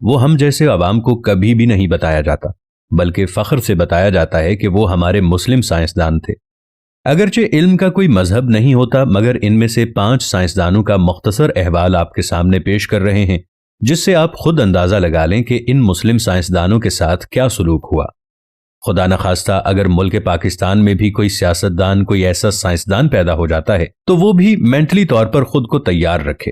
وہ ہم جیسے عوام کو کبھی بھی نہیں بتایا جاتا، بلکہ فخر سے بتایا جاتا ہے کہ وہ ہمارے مسلم سائنسدان تھے۔ اگرچہ علم کا کوئی مذہب نہیں ہوتا، مگر ان میں سے 5 سائنسدانوں کا مختصر احوال آپ کے سامنے پیش کر رہے ہیں، جس سے آپ خود اندازہ لگا لیں کہ ان مسلم سائنسدانوں کے ساتھ کیا سلوک ہوا۔ خدا نخواستہ اگر ملک پاکستان میں بھی کوئی سیاستدان، کوئی ایسا سائنسدان پیدا ہو جاتا ہے تو وہ بھی مینٹلی طور پر خود کو تیار رکھے۔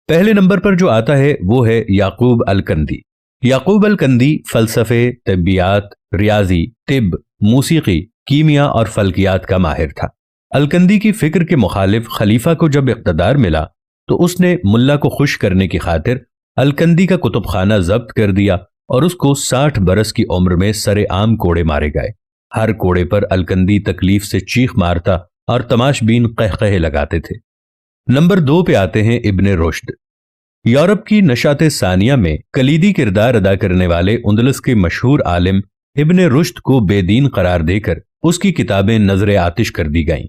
پہلے نمبر پر جو آتا ہے وہ ہے یعقوب الکندی۔ یعقوب الکندی فلسفے، طبیات، ریاضی، طب، موسیقی، کیمیا اور فلکیات کا ماہر تھا۔ الکندی کی فکر کے مخالف خلیفہ کو جب اقتدار ملا تو اس نے ملا کو خوش کرنے کی خاطر الکندی کا کتب خانہ ضبط کر دیا اور اس کو 60 برس کی عمر میں سرے عام کوڑے مارے گئے۔ ہر کوڑے پر الکندی تکلیف سے چیخ مارتا اور تماش بین قہقہے لگاتے تھے۔ نمبر 2 پہ آتے ہیں ابن رشد۔ یورپ کی نشاط ثانیہ میں کلیدی کردار ادا کرنے والے اندلس کے مشہور عالم ابن رشد کو بے دین قرار دے کر اس کی کتابیں نظر آتش کر دی گئیں۔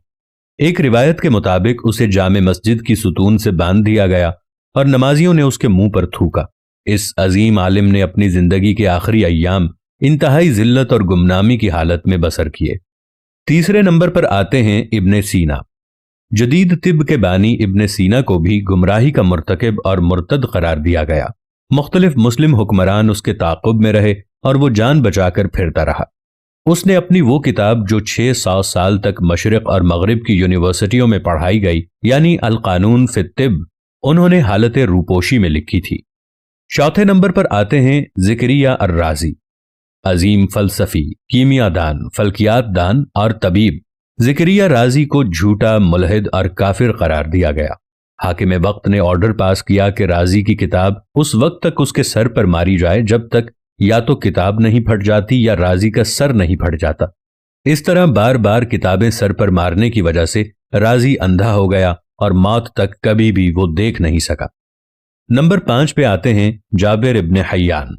ایک روایت کے مطابق اسے جامع مسجد کی ستون سے باندھ دیا گیا اور نمازیوں نے اس کے منہ پر تھوکا۔ اس عظیم عالم نے اپنی زندگی کے آخری ایام انتہائی ذلت اور گمنامی کی حالت میں بسر کیے۔ تیسرے نمبر پر آتے ہیں ابن سینا۔ جدید طب کے بانی ابن سینا کو بھی گمراہی کا مرتکب اور مرتد قرار دیا گیا۔ مختلف مسلم حکمران اس کے تعاقب میں رہے اور وہ جان بچا کر پھرتا رہا۔ اس نے اپنی وہ کتاب جو 600 سال تک مشرق اور مغرب کی یونیورسٹیوں میں پڑھائی گئی، یعنی القانون فی الطب، انہوں نے حالت روپوشی میں لکھی تھی۔ چوتھے نمبر پر آتے ہیں زکریہ الرازی۔ عظیم فلسفی، کیمیا دان، فلکیات دان اور طبیب زکریہ رازی کو جھوٹا، ملحد اور کافر قرار دیا گیا۔ حاکم وقت نے آرڈر پاس کیا کہ رازی کی کتاب اس وقت تک اس کے سر پر ماری جائے جب تک یا تو کتاب نہیں پھٹ جاتی یا رازی کا سر نہیں پھٹ جاتا۔ اس طرح بار بار کتابیں سر پر مارنے کی وجہ سے رازی اندھا ہو گیا اور موت تک کبھی بھی وہ دیکھ نہیں سکا۔ نمبر 5 پہ آتے ہیں جابر ابن حیان۔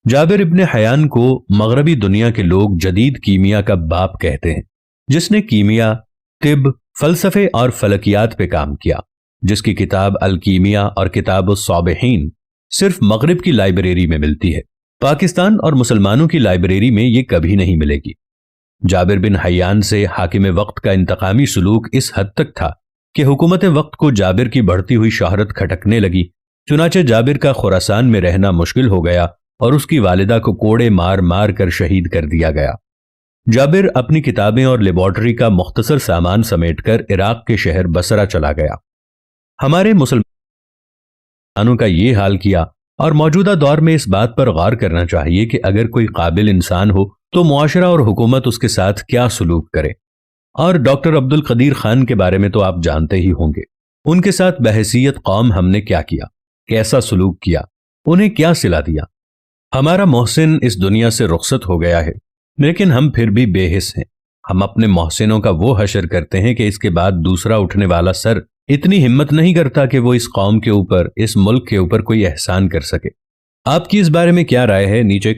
جابر ابن حیان کو مغربی دنیا کے لوگ جدید کیمیا کا باپ کہتے ہیں، جس نے کیمیا، طب، فلسفے اور فلکیات پہ کام کیا، جس کی کتاب الکیمیا اور کتاب الصابحین صرف مغرب کی لائبریری میں ملتی ہے۔ پاکستان اور مسلمانوں کی لائبریری میں یہ کبھی نہیں ملے گی۔ جابر بن حیان سے حاکم وقت کا انتقامی سلوک اس حد تک تھا کہ حکومت وقت کو جابر کی بڑھتی ہوئی شہرت کھٹکنے لگی، چنانچہ جابر کا خراسان میں رہنا مشکل ہو گیا اور اس کی والدہ کو کوڑے مار مار کر شہید کر دیا گیا۔ جابر اپنی کتابیں اور لیبارٹری کا مختصر سامان سمیٹ کر عراق کے شہر بصرہ چلا گیا۔ ہمارے مسلمانوں کا یہ حال کیا، اور موجودہ دور میں اس بات پر غور کرنا چاہیے کہ اگر کوئی قابل انسان ہو تو معاشرہ اور حکومت اس کے ساتھ کیا سلوک کرے۔ اور ڈاکٹر عبد القدیر خان کے بارے میں تو آپ جانتے ہی ہوں گے۔ ان کے ساتھ بحیثیت قوم ہم نے کیا کیا، کیسا سلوک کیا، انہیں کیا صلہ دیا۔ ہمارا محسن اس دنیا سے رخصت ہو گیا ہے، لیکن ہم پھر بھی بے حس ہیں۔ ہم اپنے محسنوں کا وہ حشر کرتے ہیں کہ اس کے بعد دوسرا اٹھنے والا سر اتنی ہمت نہیں کرتا کہ وہ اس قوم کے اوپر، اس ملک کے اوپر کوئی احسان کر سکے۔ آپ کی اس بارے میں کیا رائے ہے؟ نیچے